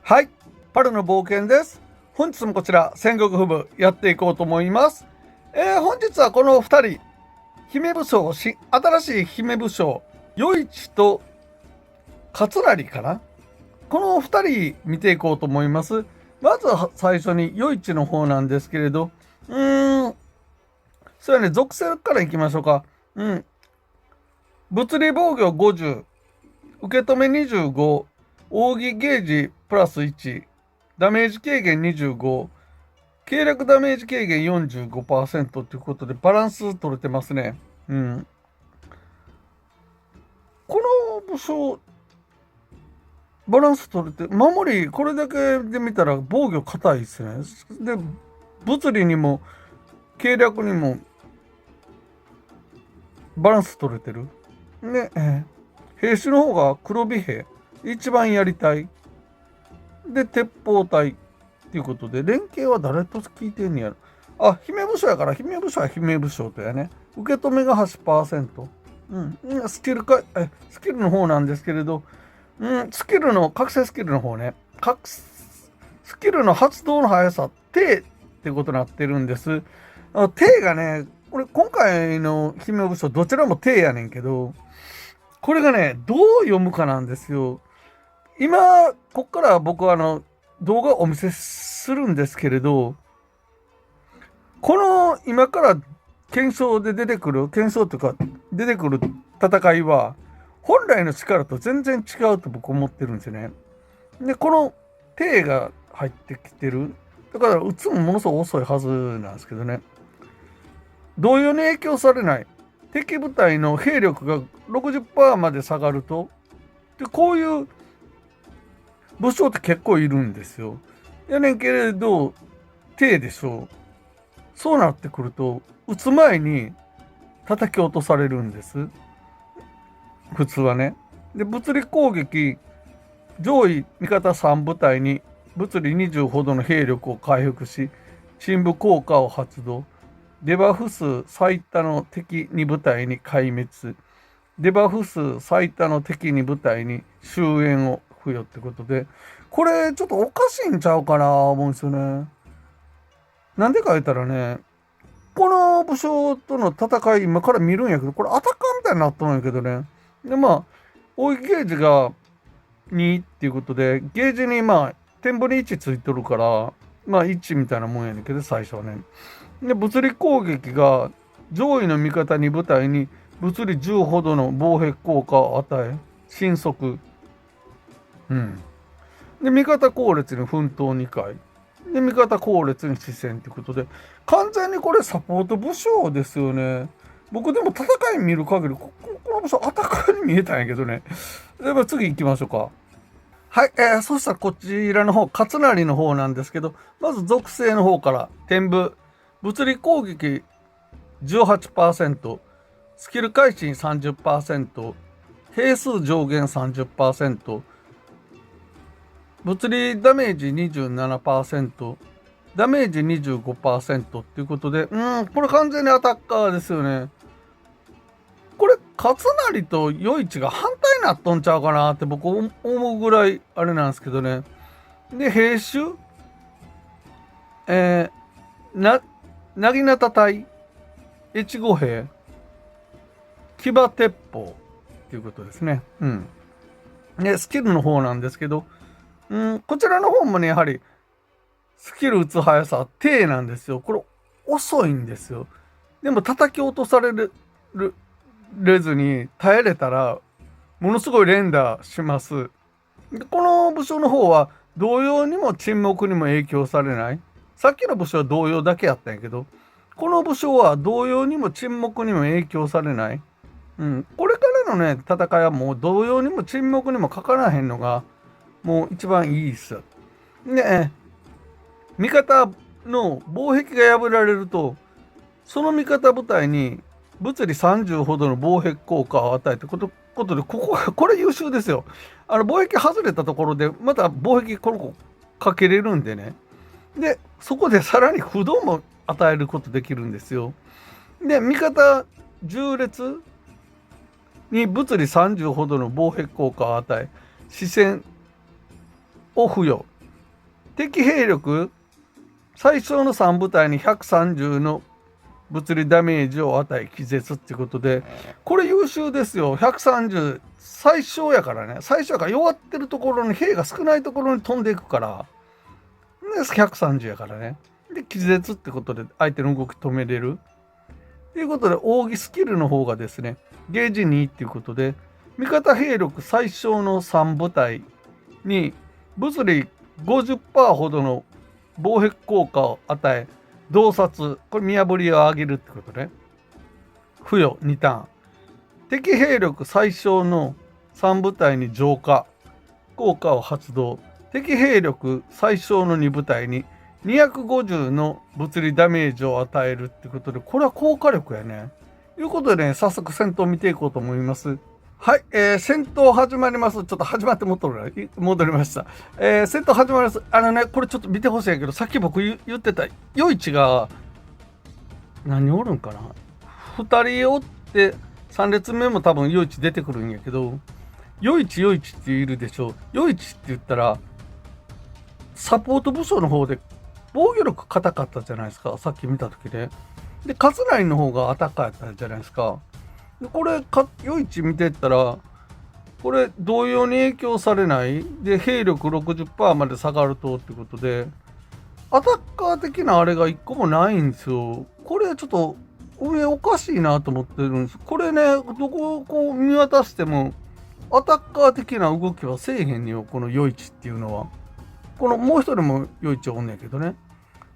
はい、パルの冒険です。本日もこちら戦国風部やっていこうと思います。本日はこの2人、姫武将新しい姫武将与一と勝成かな、この2人見ていこうと思います。まずは最初に与一の方なんですけれど、そうやね、属性からいきましょうか。物理防御50、受け止め25、奥義ゲージプラス1、ダメージ軽減25、計略ダメージ軽減 45% ということでバランス取れてますね。この武将、バランス取れて、守り、これだけで見たら防御硬いですね。で、物理にも、計略にも、バランス取れてる。で、兵士の方が黒尾兵。一番やりたい。で、鉄砲隊。ということで、連携は誰と聞いてんねやろ。あ、姫武将やから、姫武将は姫武将とやね。受け止めが 8%。スキルの方なんですけれど、覚醒スキルの方ね。スキルの発動の速さ、低ってことになってるんです。低がね、これ今回の姫武将どちらも低やねんけど、これがね、どう読むかなんですよ。今、こっから僕は動画をお見せするんですけれど、この今から検証というか出てくる戦いは、本来の力と全然違うと僕思ってるんですよね。で、この手が入ってきてる。だから撃つもものすごく遅いはずなんですけどね。同様に影響されない。敵部隊の兵力が 60% まで下がると、でこういう武将って結構いるんですよ。やねんけれど、手でしょう。そうなってくると、撃つ前に叩き落とされるんです。普通はね。で、物理攻撃、上位味方3部隊に物理20ほどの兵力を回復し、深部効果を発動。デバフ数最多の敵2部隊に壊滅。デバフ数最多の敵2部隊に終焉を付与ってことで、これちょっとおかしいんちゃうかな思うんですよね。なんでか言ったらね、この武将との戦い今から見るんやけど、これアタッカーみたいになっとるんやけどね。で、追いゲージが2っていうことで、ゲージに点振り1ついとるから、1みたいなもんやねんけど、最初はね。で、物理攻撃が上位の味方に部隊に物理10ほどの防壁効果を与え、神速。で、味方後列に奮闘2回。で、味方後列に視線ってことで、完全にこれサポート武将ですよね。僕でも戦い見る限り、この武将アタッカーに見えたんやけどね。では次行きましょうか。はい、そしたらこちらの方、勝成の方なんですけど、まず属性の方から天部、物理攻撃 18%、スキル回進 30%、兵数上限 30%、物理ダメージ 27%、ダメージ 25% っていうことで、これ完全にアタッカーですよね。これ、勝成と与一が反対になっとんちゃうかなって僕思うぐらいあれなんですけどね。で、兵種、なぎなた隊、越後兵、騎馬鉄砲っていうことですね。で、スキルの方なんですけど、こちらの方もね、やはり、スキル打つ速さは低なんですよ。これ、遅いんですよ。でも、叩き落とされずに耐えれたら、ものすごい連打します。でこの武将の方は、同様にも沈黙にも影響されない。さっきの武将は同様だけやったんやけど、この武将は同様にも沈黙にも影響されない。これからのね、戦いはもう同様にも沈黙にもかからへんのが、もう一番いいっす。で、味方の防壁が破られると、その味方部隊に物理30ほどの防壁効果を与えてことで、これ優秀ですよ。防壁外れたところで、また防壁このかけれるんでね。で、そこでさらに不動も与えることできるんですよ。で、味方10列に物理30ほどの防壁効果を与え、視線を付与。敵兵力最小の3部隊に130の物理ダメージを与え気絶っていうことで、これ優秀ですよ。130最小やからね。最小やから弱ってるところに兵が少ないところに飛んでいくから、で130やからね。で気絶ってことで相手の動き止めれるということで、奥義スキルの方がですねゲージ2っていうことで、味方兵力最小の3部隊に物理 50% ほどの防壁効果を与え、洞察、これ見破りを上げるってことね。付与2ターン。敵兵力最小の3部隊に浄化効果を発動。敵兵力最小の2部隊に250の物理ダメージを与えるってことで、これは効果力やね。ということでね、早速戦闘を見ていこうと思います。はい、戦闘始まります。ちょっと始まって戻りました。戦闘始まります。これちょっと見てほしいんやけど、さっき僕言ってた、余市が、何おるんかな ?2 人おって、3列目も多分余市出てくるんやけど、余市っているでしょ。余市って言ったら、サポート部署の方で防御力硬かったじゃないですか。さっき見た時で。で、勝内の方がアタッカーやったじゃないですか。これ余市見てったら、これ同様に影響されないで兵力 60% まで下がるとってことで、アタッカー的なあれが1個もないんですよ。これちょっと上おかしいなと思ってるんです。これね、どこをこう見渡してもアタッカー的な動きはせえへんよ、この余市っていうのは。このもう一人も余市おんねんけどね。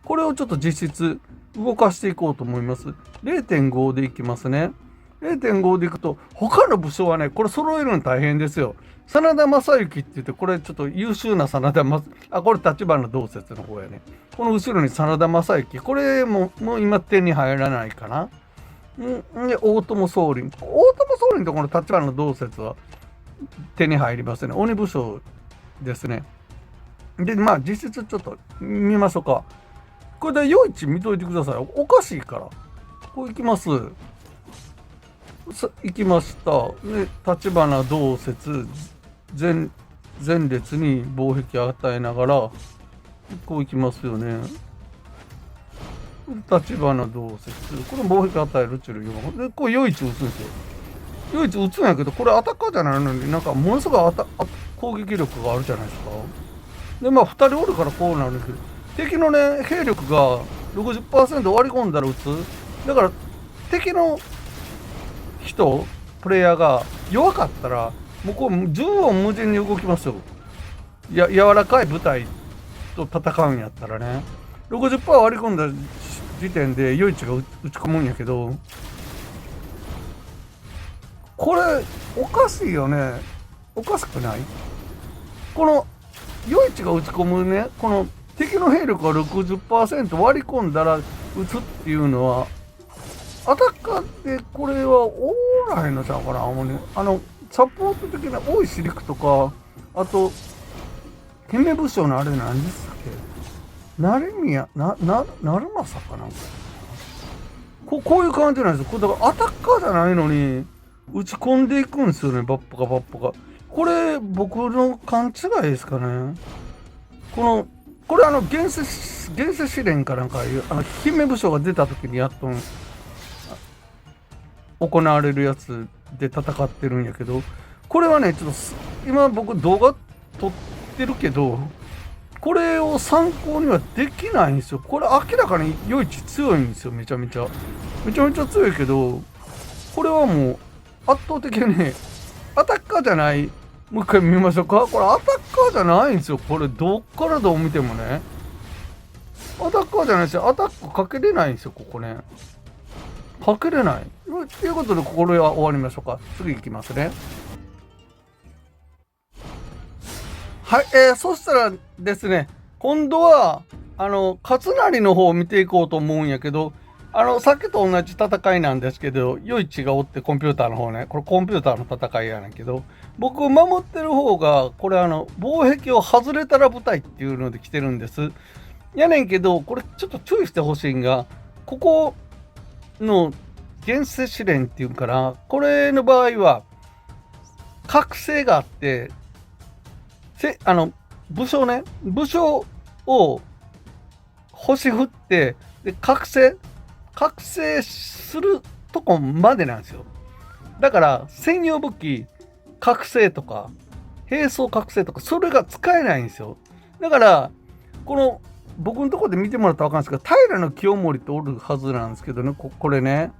これをちょっと実質動かしていこうと思います。0.5 でいきますね。0.5 でいくと、他の武将はね、これ揃えるの大変ですよ。真田正幸って言って、これちょっと優秀な真田正幸、これ立花同説の方やね。この後ろに真田正幸、これもう今手に入らないかな。で、大友宗麟。大友宗麟とこの立花同説は手に入りますね。鬼武将ですね。で、まあ実質ちょっと見ましょうか。これで余市見といてください。おかしいから。こういきます。行きました。で、立花同説前列に防壁を与えながら、こう行きますよね。立花同説。これ防壁与えるっていうよ。で、こう余市打つんですよ。余市打つんやけど、これアタッカーじゃないのになんかものすごい攻撃力があるじゃないですか。で、まあ2人おるからこうなるんですけど、敵のね、兵力が 60% 割り込んだら打つ。だから敵のプレイヤーが弱かったら、もうこう縦横無尽に動きますよ。柔らかい部隊と戦うんやったらね。60% 割り込んだ時点で余市が打ち込むんやけど、これおかしいよね。おかしくない？この余市が打ち込むね、この敵の兵力が 60% 割り込んだら打つっていうのは、アタッカーでこれはおらへんのちゃうかな。サポート的な大石陸とか、あと姫武将のあれ何ですっけ、成宮成政かなんか、こういう感じなんですよ。これだからアタッカーじゃないのに打ち込んでいくんですよね。バッパがこれ僕の勘違いですかね。これ現世試練かなんかいう、姫武将が出た時にやっと行われるやつで戦ってるんやけど、これはね、ちょっと今僕動画撮ってるけど、これを参考にはできないんですよ。これ明らかに余市強いんですよ。めちゃめちゃ強いけど、これはもう圧倒的にね、アタッカーじゃない。もう一回見ましょうか。これアタッカーじゃないんですよ。これどっからどう見てもね、アタッカーじゃないですよ。アタックかけれないんですよ。ここね、かけれない。ということで、これは終わりましょうか。次いきますね。はい、そしたらですね、今度は、勝成の方を見ていこうと思うんやけど、さっきと同じ戦いなんですけど、余市がおってコンピューターの方ね、これコンピューターの戦いやねんけど、僕守ってる方が、これ防壁を外れたら部隊っていうので来てるんです。やねんけど、これちょっと注意してほしいんが、ここの現世試練っていうから、これの場合は、覚醒があって、武将を星振って、で、覚醒するとこまでなんですよ。だから、専用武器、覚醒とか、兵装覚醒とか、それが使えないんですよ。だから、この、僕のところで見てもらったら分かるんですけど、平清盛っておるはずなんですけどね、これね。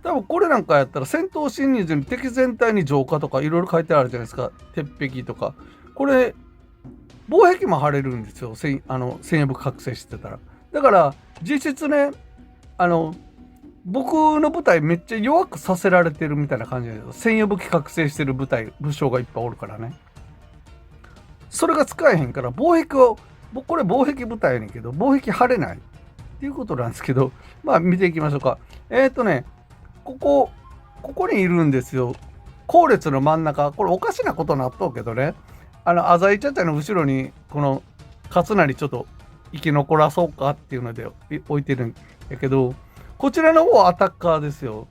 多分これなんかやったら、戦闘侵入時に敵全体に浄化とかいろいろ書いてあるじゃないですか。鉄壁とか。これ、防壁も張れるんですよ。専用武器覚醒してたら。だから、実質ね、僕の部隊めっちゃ弱くさせられてるみたいな感じです。専用武器覚醒してる武将がいっぱいおるからね。それが使えへんから、防壁を、これ防壁部隊やねんけど、防壁張れないっていうことなんですけど、まあ見ていきましょうか。ここにいるんですよ。後列の真ん中。これおかしなことなっとうけどね。浅井茶々の後ろに、この、勝成ちょっと生き残らそうかっていうので置いてるんやけど、こちらの方はアタッカーですよ。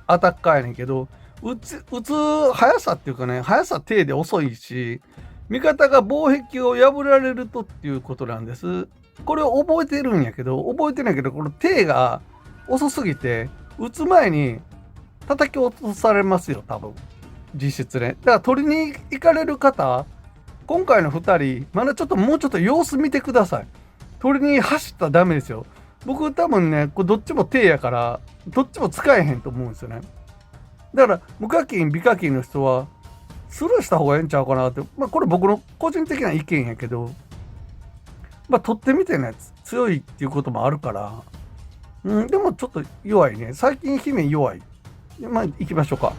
アタッカーやねんけど、打つ速さっていうかね、速さ低で遅いし、味方が防壁を破られるとっていうことなんです。これを覚えてるんやけど、覚えてないけど、この低が遅すぎて、打つ前に叩き落とされますよ、多分。実質ね。だから取りに行かれる方、今回の2人、まだもうちょっと様子見てください。取りに走ったらダメですよ。僕多分ね、これどっちも低やから、どっちも使えへんと思うんですよね。だから、無課金、美課金の人は、スルーした方がええんちゃうかなって。まあ、これ僕の個人的な意見やけど、まあ、取ってみてね、強いっていうこともあるから、でもちょっと弱いね。最近姫弱い。まあ、行きましょうか。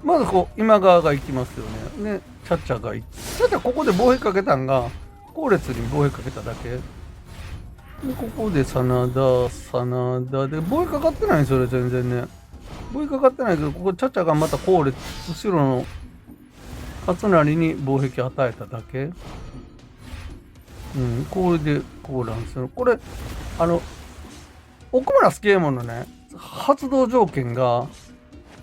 まず今川が行きますよね。ね、チャッチャが行って。チャッチャここで防衛かけたんが、後列に防衛かけただけ。で、ここで真田で、防衛かかってないんですよね、全然ね。防衛かかってないけど、ここチャッチャがまた後列、後ろの勝成に防壁与えただけ。これでこうなんですよ。これ、奥村助右衛門のね、発動条件が、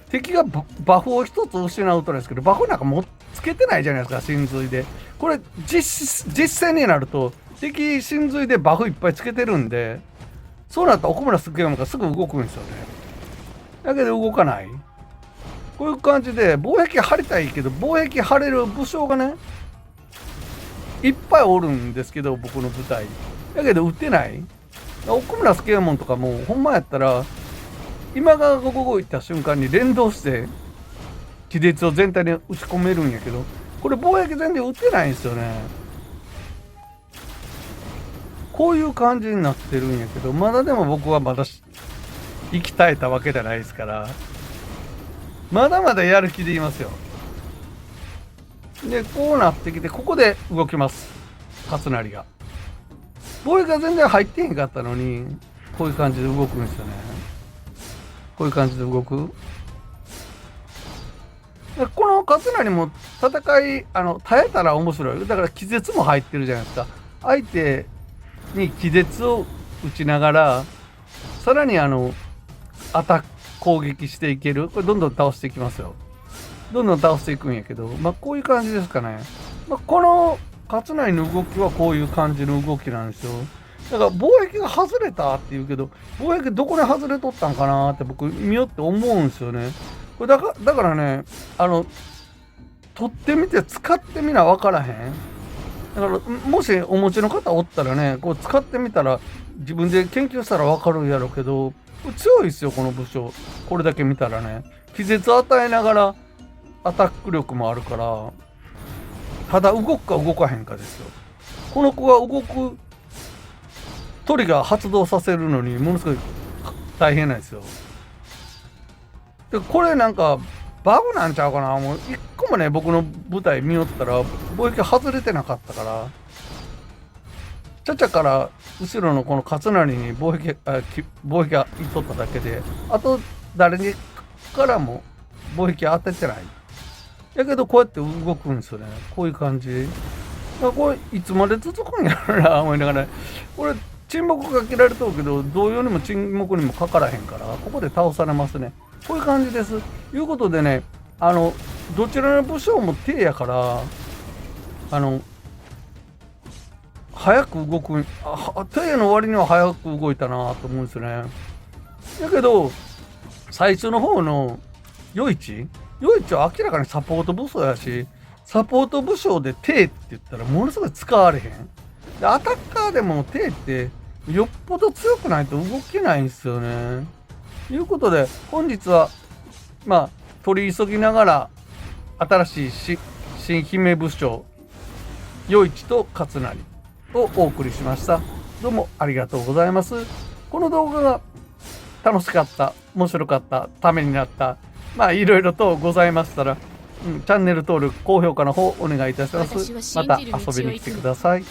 敵がバフを一つ失うとですけど、バフなんかもつけてないじゃないですか、真髄で。これ、実戦になると、敵真髄でバフいっぱいつけてるんで、そうなったら奥村助右衛門がすぐ動くんですよね。だけど動かない。こういう感じで、防壁張りたいけど、防壁張れる武将がね、いっぱいおるんですけど、僕の部隊。だけど撃てない。奥村助右衛門とかも、ほんまやったら、今川が動いた瞬間に連動して気絶を全体に打ち込めるんやけど、これ防壁全然打てないんですよね。こういう感じになってるんやけど、まだでも僕はまだ生き絶えたわけじゃないですから、まだまだやる気でいますよ。で、こうなってきて、ここで動きます。勝成が。防衛が全然入ってへんかったのに、こういう感じで動くんですよね。こういう感じで動く。この勝成も戦い、耐えたら面白い。だから気絶も入ってるじゃないですか。相手に気絶を打ちながら、さらに攻撃していける。これどんどん倒していきますよ。どんどん倒していくんやけど、まあこういう感じですかね。まあ、この勝成の動きはこういう感じの動きなんですよ。だから貿易が外れたって言うけど、貿易どこで外れとったんかなって僕見よって思うんですよね。これだからね、取ってみて使ってみな分からへん。だからもしお持ちの方おったらね、こう使ってみたら自分で研究したら分かるやろうけど、これ強いですよこの武将。これだけ見たらね、気絶与えながらアタック力もあるから、ただ動くか動かへんかですよ。この子が動くトリガー発動させるのにものすごい大変なんですよ。でこれなんかバグなんちゃうかな。もう一個もね、僕の舞台見よったら貿易外れてなかったから、ちゃちゃから後ろのこの勝成に貿易がいっとっただけで、あと誰にからも貿易当ててない。やけどこうやって動くんですよね。こういう感じ。これいつまで続くんやろな思いながら、これ沈黙かけられとるけど、同様にも沈黙にもかからへんから、ここで倒されますね。こういう感じです。いうことでね、どちらの武将も手やから、早く動く手の割には早く動いたなと思うんですよね。だけど最初の方の余市は明らかにサポート武装やし、サポート武将で手って言ったらものすごい使われへん。でアタッカーでも手ってよっぽど強くないと動けないんですよね。ということで本日はまあ取り急ぎながら新しい新姫武将余市と勝成をお送りしました。どうもありがとうございます。この動画が楽しかった、面白かった、ためになった、まあいろいろとございましたら、チャンネル登録、高評価の方お願いいたします。また遊びに来てください。